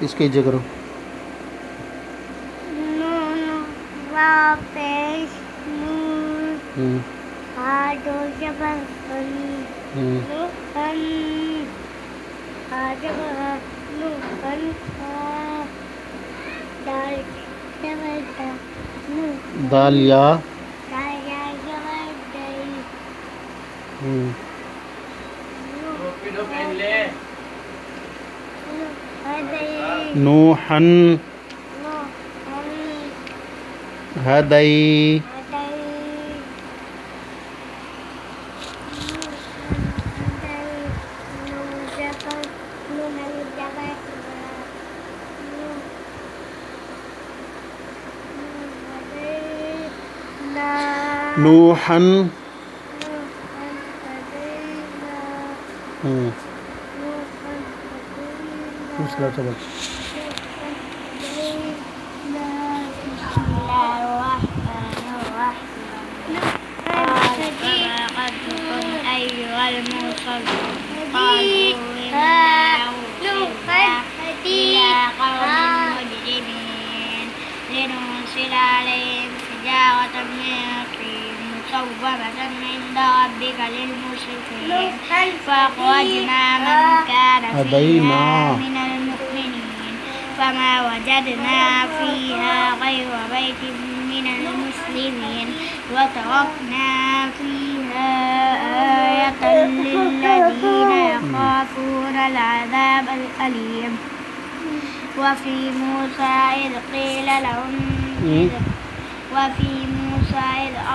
اس کے ایجے کرو. نون واو پیش نون ہا دو زبر ہن نون ہا زبر نون ہا دال زبر دا نون دال یا دال یا زبر دال نوحن ہدی نوحن لنرسل عليهم حجارة من طين مسومة عند ربك للمسرفين فأخرجنا من كان فيها من المؤمنين فما وجدنا فيها غير بيت من المسلمين وتركنا فيها آية للذين يخافون العذاب الأليم وفي موسى إذ قيل لهم